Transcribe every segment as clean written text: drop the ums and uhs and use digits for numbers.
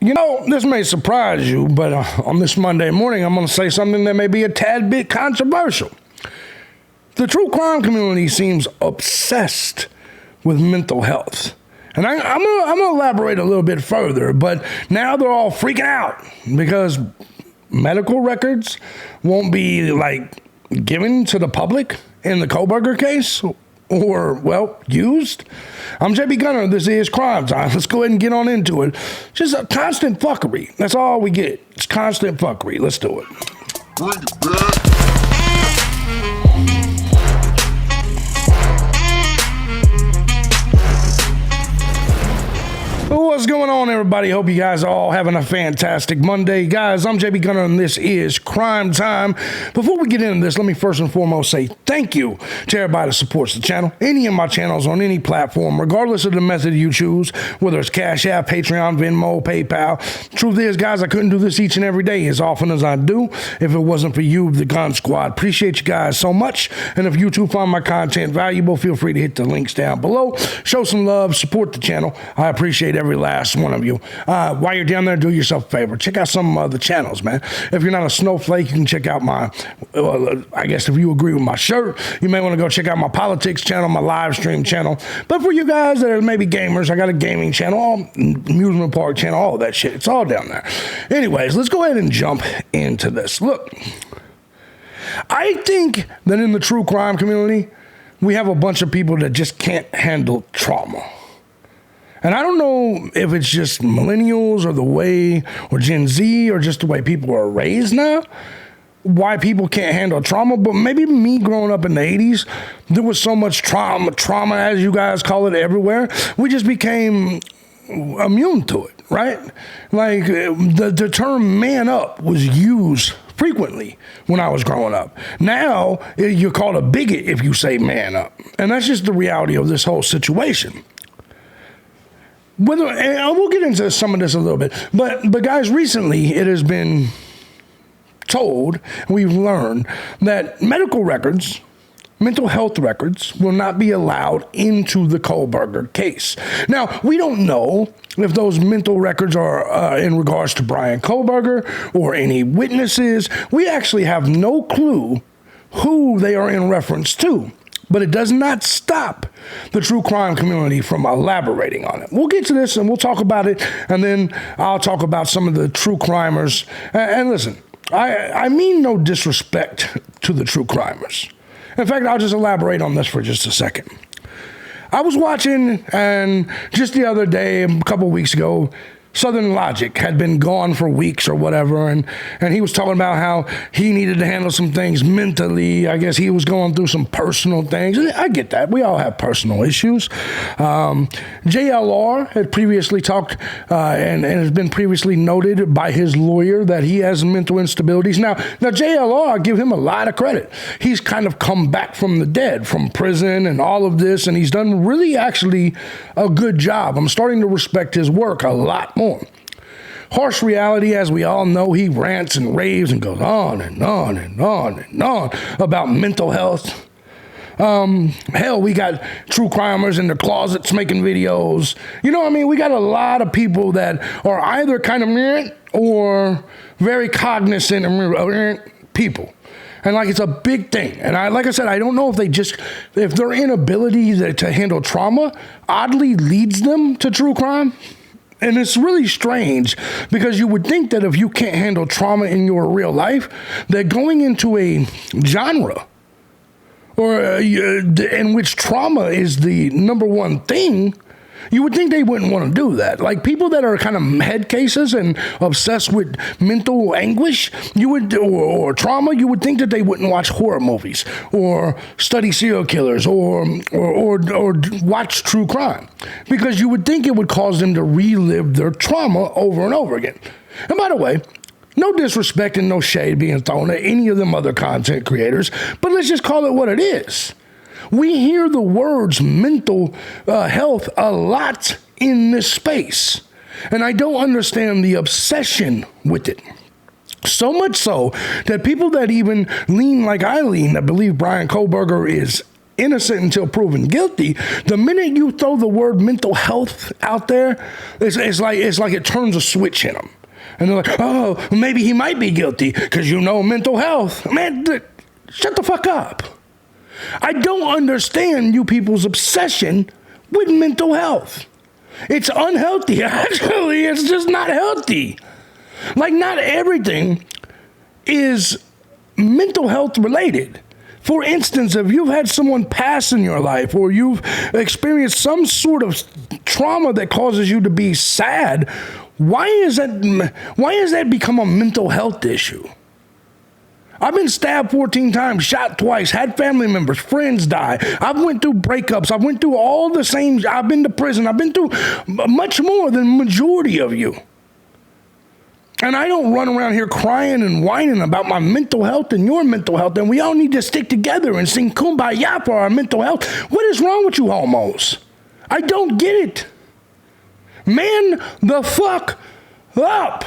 You know, this may surprise you, but on this Monday morning, I'm going to say something that may be a tad bit controversial. The true crime community seems obsessed with mental health. And I'm going to elaborate a little bit further, but now they're all freaking out because medical records won't be, given to the public in the Kohberger case. Or, well, used. I'm thejbgunner. This is Crime Time. Let's go ahead and get on into it. Just a constant fuckery. That's all we get. It's constant fuckery. Let's do it. Bring it back. What's going on, everybody? Hope you guys are all having a fantastic Monday. Guys, I'm thejbgunner, and this is Crime Time. Before we get into this, let me first and foremost say thank you to everybody that supports the channel. Any of my channels on any platform, regardless of the method you choose, whether it's Cash App, Patreon, Venmo, PayPal. Truth is, guys, I couldn't do this each and every day as often as I do if it wasn't for you, the Gun Squad. Appreciate you guys so much. And if you too find my content valuable, feel free to hit the links down below. Show some love, support the channel. I appreciate every last one of you. While you're down there, do yourself a favor. Check out some of the channels, man. If you're not a snowflake, you can check out my, I guess if you agree with my shirt, you may want to go check out my politics channel, my live stream channel. But for you guys that are maybe gamers, I got a gaming channel, amusement park channel, all of that shit. It's all down there. Anyways, let's go ahead and jump into this. Look, I think that in the true crime community, we have a bunch of people that just can't handle trauma. And I don't know if it's just millennials or Gen Z or just the way people are raised now, why people can't handle trauma. But maybe me growing up in the 80s, there was so much trauma as you guys call it, everywhere. We just became immune to it, right? Like the term man up was used frequently when I was growing up. Now you're called a bigot if you say man up. And that's just the reality of this whole situation. And we'll get into some of this a little bit, but guys, recently it has been told, we've learned that medical records, mental health records will not be allowed into the Kohberger case. Now, we don't know if those mental records are in regards to Brian Kohberger or any witnesses. We actually have no clue who they are in reference to. But it does not stop the true crime community from elaborating on it. We'll get to this and we'll talk about it, and then I'll talk about some of the true crimers. And listen, I mean no disrespect to the true crimers. In fact, I'll just elaborate on this for just a second. I was watching, and just the other day, a couple weeks ago, Southern Logic had been gone for weeks or whatever, and he was talking about how he needed to handle some things mentally. I guess he was going through some personal things, and I get that. We all have personal issues. JLR had previously talked and has been previously noted by his lawyer that he has mental instabilities. Now JLR, I give him a lot of credit. He's kind of come back from the dead, from prison and all of this, and he's done really actually a good job. I'm starting to respect his work a lot more. Harsh reality, as we all know, he rants and raves and goes on and on and on and on about mental health. Hell, we got true crimers in their closets making videos. You know what I mean? We got a lot of people that are either kind of or very cognizant of people. And it's a big thing. And like I said, I don't know if their inability to handle trauma oddly leads them to true crime. And it's really strange because you would think that if you can't handle trauma in your real life, that going into a genre or in which trauma is the number one thing, you would think they wouldn't want to do that. Like people that are kind of head cases and obsessed with mental anguish, or trauma, you would think that they wouldn't watch horror movies or study serial killers or watch true crime, because you would think it would cause them to relive their trauma over and over again. And by the way, no disrespect and no shade being thrown at any of them other content creators, but let's just call it what it is. We hear the words mental health a lot in this space, and I don't understand the obsession with it. So much so that people that even lean like I lean, that believe Brian Kohberger is innocent until proven guilty. The minute you throw the word mental health out there, it's like it turns a switch in them. And they're like, oh, maybe he might be guilty because mental health. Man, shut the fuck up. I don't understand you people's obsession with mental health. It's unhealthy. Actually, it's just not healthy. Like, not everything is mental health related. For instance, if you've had someone pass in your life or you've experienced some sort of trauma that causes you to be sad, why is that become a mental health issue? I've been stabbed 14 times, shot twice, had family members, friends die. I've went through breakups. I've went through all the same. I've been to prison. I've been through much more than majority of you. And I don't run around here crying and whining about my mental health and your mental health, and we all need to stick together and sing Kumbaya for our mental health. What is wrong with you homos? I don't get it. Man the fuck up.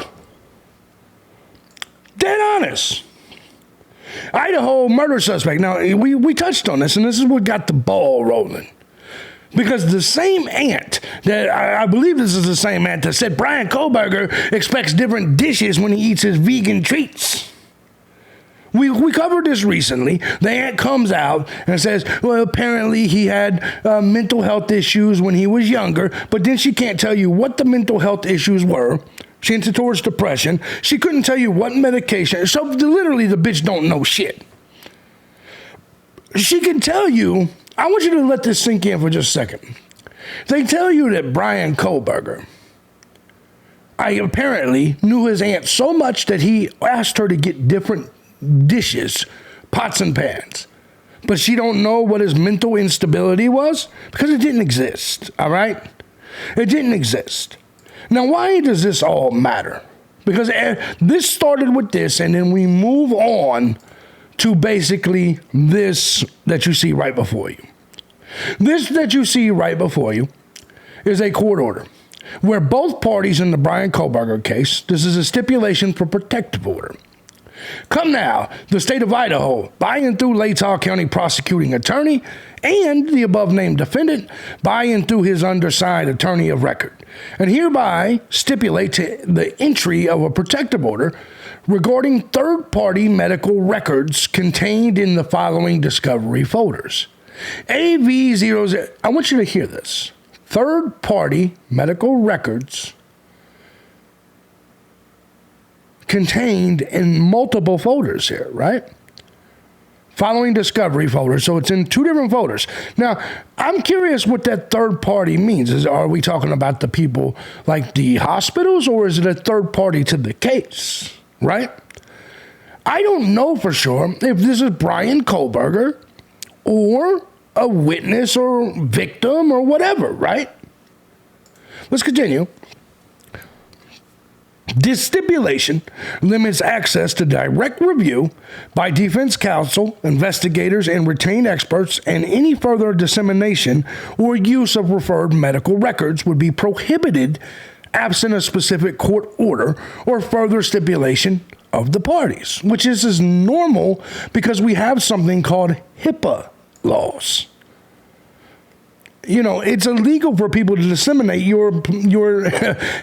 Dead honest. Idaho murder suspect. Now, we touched on this, and this is what got the ball rolling. Because the same aunt that, I believe this is the same aunt that said Brian Kohberger expects different dishes when he eats his vegan treats. We covered this recently. The aunt comes out and says, well, apparently he had mental health issues when he was younger, but then she can't tell you what the mental health issues were. She hinted towards depression. She couldn't tell you what medication. So literally the bitch don't know shit. She can tell you, I want you to let this sink in for just a second. They tell you that Brian Kohberger, I apparently knew his aunt so much that he asked her to get different dishes, pots and pans. But she don't know what his mental instability was because it didn't exist, all right? It didn't exist. Now, why does this all matter? Because this started with this, and then we move on to basically this that you see right before you. This that you see right before you is a court order where both parties in the Brian Kohberger case, this is a stipulation for protective order. Come now, the state of Idaho, by and through Latah County prosecuting attorney and the above-named defendant, by and through his undersigned attorney of record, and hereby stipulate to the entry of a protective order regarding third-party medical records contained in the following discovery folders. AV00, I want you to hear this. Third-party medical records contained in multiple folders here, right? Following discovery folder, so it's in two different folders. Now, I'm curious what that third party means. Are we talking about the people like the hospitals, or is it a third party to the case, right? I don't know for sure if this is Brian Kohberger or a witness or victim or whatever, right? Let's continue. This stipulation limits access to direct review by defense counsel, investigators, and retained experts, and any further dissemination or use of referred medical records would be prohibited absent a specific court order or further stipulation of the parties, which is normal because we have something called HIPAA laws. You know, it's illegal for people to disseminate your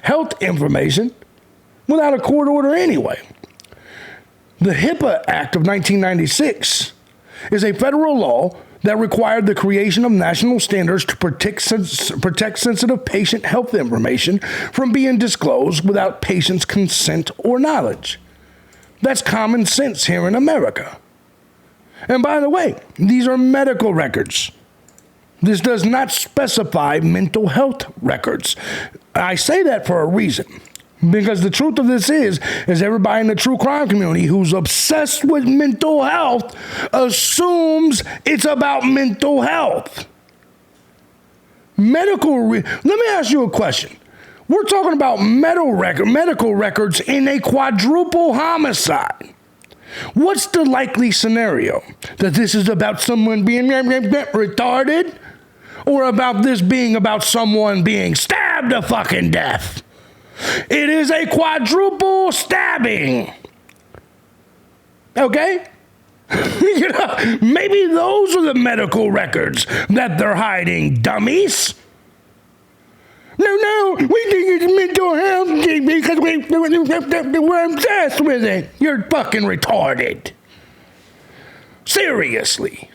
health information without a court order anyway. The HIPAA Act of 1996 is a federal law that required the creation of national standards to protect sensitive patient health information from being disclosed without patients' consent or knowledge. That's common sense here in America. And by the way, these are medical records. This does not specify mental health records. I say that for a reason. Because the truth of this is everybody in the true crime community who's obsessed with mental health assumes it's about mental health. Let me ask you a question. We're talking about medical records in a quadruple homicide. What's the likely scenario? That this is about someone being retarded? Or about this being about someone being stabbed to fucking death? It is a quadruple stabbing. Okay? You know, maybe those are the medical records that they're hiding, dummies. No, we think it's mental health because we're obsessed with it. You're fucking retarded. Seriously.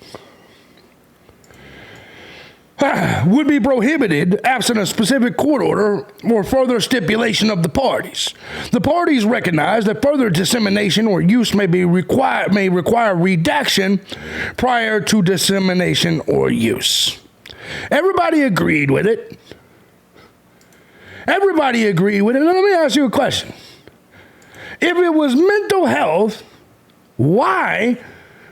Would be prohibited absent a specific court order or further stipulation of the parties. The parties recognize that further dissemination or use may require redaction prior to dissemination or use. Everybody agreed with it. Everybody agreed with it. Now, let me ask you a question. If it was mental health, why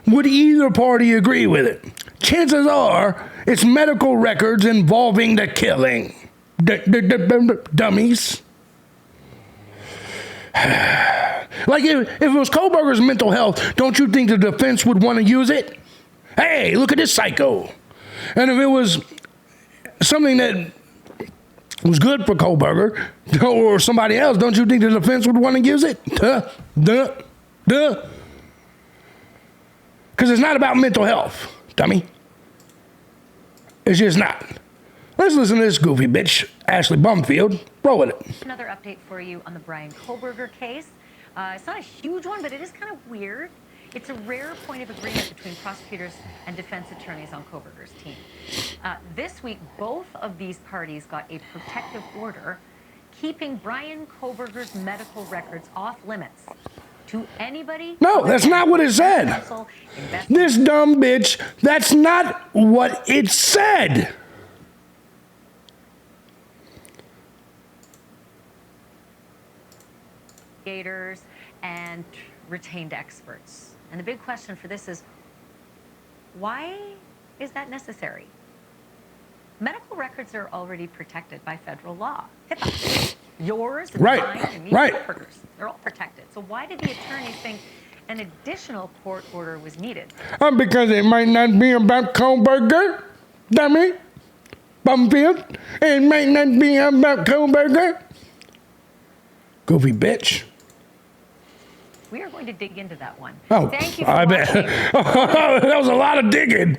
would either party agree with it? Chances are it's medical records involving the killing. Dummies. Like if it was Kohberger's mental health, don't you think the defense would want to use it? Hey, look at this psycho. And if it was something that was good for Kohberger or somebody else, don't you think the defense would want to use it? Because it's not about mental health, dummy. It's just not. Let's listen to this goofy bitch, Ashley Bumfield. Roll with it. Another update for you on the Brian Kohberger case. It's not a huge one, but it is kind of weird. It's a rare point of agreement between prosecutors and defense attorneys on Kohberger's team. This week, both of these parties got a protective order keeping Brian Kohberger's medical records off limits to anybody. No, that's not what it said. This dumb bitch, that's not what it said. And retained experts. And the big question for this is, why is that necessary? Medical records are already protected by federal law. HIPAA. Yours, and mine, and Kohberger's. They're all protected. So why did the attorneys think an additional court order was needed? Because it might not be about Kohberger, dummy. Bumfield. It might not be about Kohberger. Goofy bitch. We are going to dig into that one. Oh, thank you for watching. That was a lot of digging.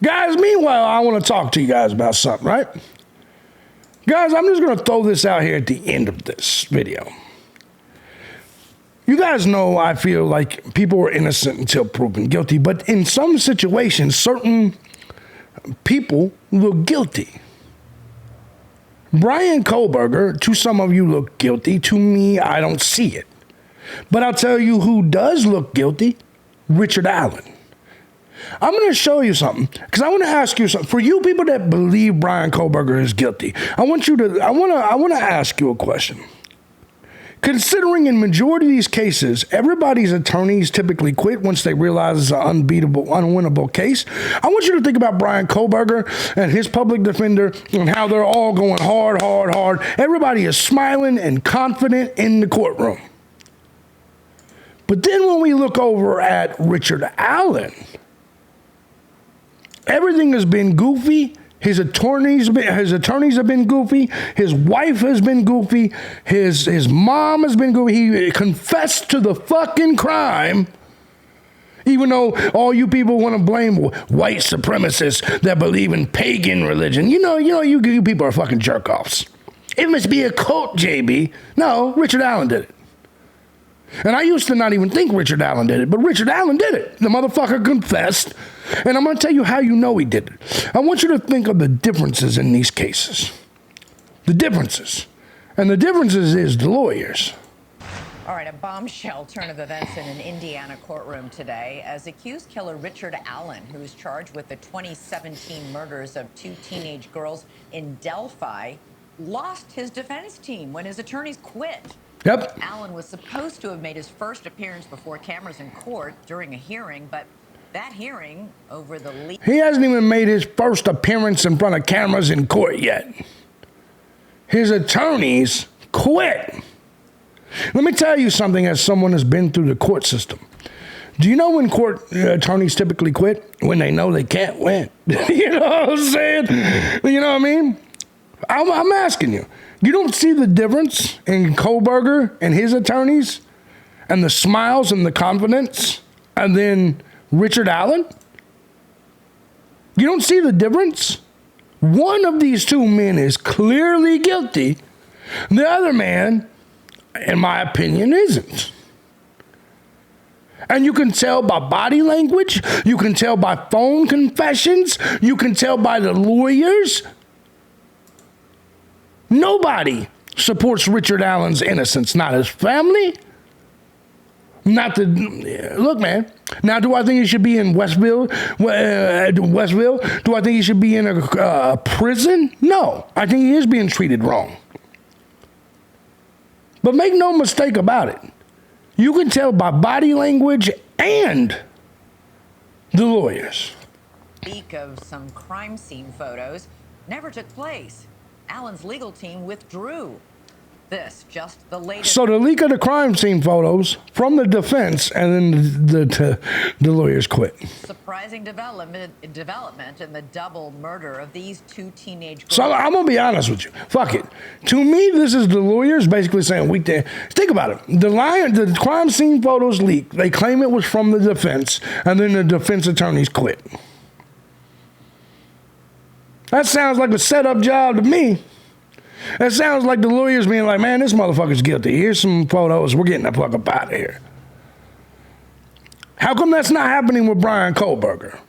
Guys, meanwhile, I want to talk to you guys about something, right? Guys, I'm just going to throw this out here at the end of this video. You guys know I feel like people are innocent until proven guilty, but in some situations, certain people look guilty. Brian Kohberger, to some of you, look guilty. To me, I don't see it. But I'll tell you who does look guilty, Richard Allen. I'm going to show you something, because I want to ask you something. For you people that believe Brian Kohberger is guilty, I want to ask you a question. Considering in majority of these cases, everybody's attorneys typically quit once they realize it's an unwinnable case. I want you to think about Brian Kohberger and his public defender and how they're all going hard. Everybody is smiling and confident in the courtroom. But then when we look over at Richard Allen, everything has been goofy. His attorneys have been goofy. His wife has been goofy. His mom has been goofy. He confessed to the fucking crime. Even though all you people want to blame white supremacists that believe in pagan religion. You people are fucking jerk-offs. It must be a cult, JB. No, Richard Allen did it. And I used to not even think Richard Allen did it, but Richard Allen did it. The motherfucker confessed. And I'm going to tell you how you know he did it. I want you to think of the differences in these cases. The differences. And the differences is the lawyers. All right, a bombshell turn of events in an Indiana courtroom today as accused killer Richard Allen, who is charged with the 2017 murders of 2 teenage girls in Delphi, lost his defense team when his attorneys quit. Yep. Allen was supposed to have made his first appearance before cameras in court during a hearing, but that hearing over the leak. He hasn't even made his first appearance in front of cameras in court yet. His attorneys quit. Let me tell you something as someone who's been through the court system. Do you know when court attorneys typically quit? When they know they can't win. You know what I'm saying? You know what I mean? I'm asking you. You don't see the difference in Kohberger and his attorneys and the smiles and the confidence? and then Richard Allen? You don't see the difference? One of these two men is clearly guilty. The other man, in my opinion, isn't. And you can tell by body language. You can tell by phone confessions. You can tell by the lawyers. Nobody supports Richard Allen's innocence. Not his family. Not the... Look, man. Now, do I think he should be in Westville? Do I think he should be in a prison? No. I think he is being treated wrong. But make no mistake about it. You can tell by body language and the lawyers. Leak of some crime scene photos never took place. Allen's legal team withdrew. This, just the latest. So the leak of the crime scene photos from the defense, and then the lawyers quit. Surprising development in the double murder of these two teenage girls. So I'm going to be honest with you. Fuck it. To me, this is the lawyers basically saying, think about it. The crime scene photos leaked. They claim it was from the defense, and then the defense attorneys quit. That sounds like a setup job to me. That sounds like the lawyers being like, man, this motherfucker's guilty. Here's some photos. We're getting the fuck up out of here. How come that's not happening with Brian Kohberger?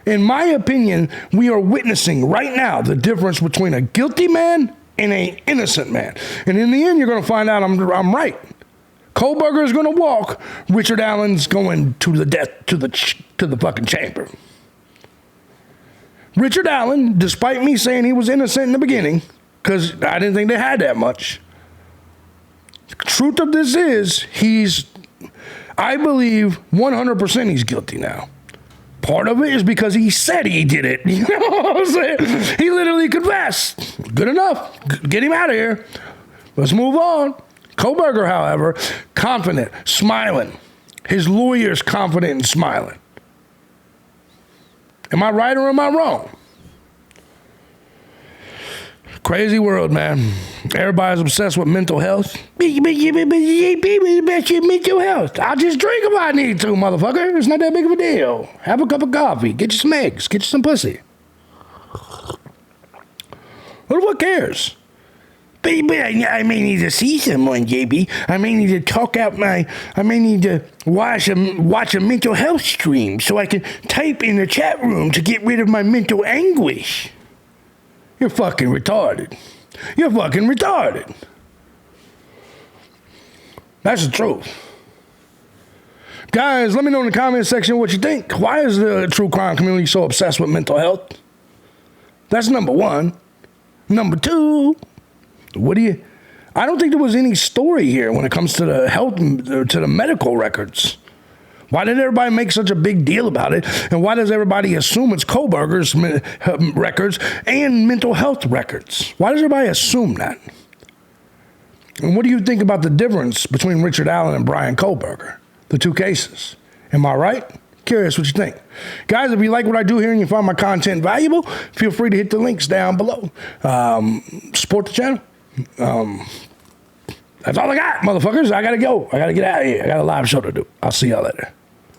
In my opinion, we are witnessing right now the difference between a guilty man and an innocent man. And in the end, you're going to find out I'm right. Kohberger is going to walk. Richard Allen's going to the death, to the fucking chamber. Richard Allen, despite me saying he was innocent in the beginning, because I didn't think they had that much. The truth of this is, I believe 100% he's guilty now. Part of it is because he said he did it. You know what I'm saying? He literally confessed. Good enough. Get him out of here. Let's move on. Kohberger, however, confident, smiling. His lawyer's confident and smiling. Am I right or am I wrong? Crazy world, man. Everybody's obsessed with mental health. Mental health. I'll just drink if I need to, motherfucker. It's not that big of a deal. Have a cup of coffee. Get you some eggs. Get you some pussy. What cares? I may need to see someone, JB. I may need to I may need to watch a mental health stream so I can type in the chat room to get rid of my mental anguish. You're fucking retarded. You're fucking retarded. That's the truth. Guys, let me know in the comment section what you think. Why is the true crime community so obsessed with mental health? That's number one. Number two, I don't think there was any story here when it comes to the health, to the medical records. Why did everybody make such a big deal about it? And why does everybody assume it's Kohberger's records and mental health records? Why does everybody assume that? And what do you think about the difference between Richard Allen and Brian Kohberger? The two cases. Am I right? Curious what you think. Guys, if you like what I do here and you find my content valuable, feel free to hit the links down below. Support the channel. That's all I got, motherfuckers. I gotta go. I gotta get out of here. I got a live show to do. I'll see y'all later.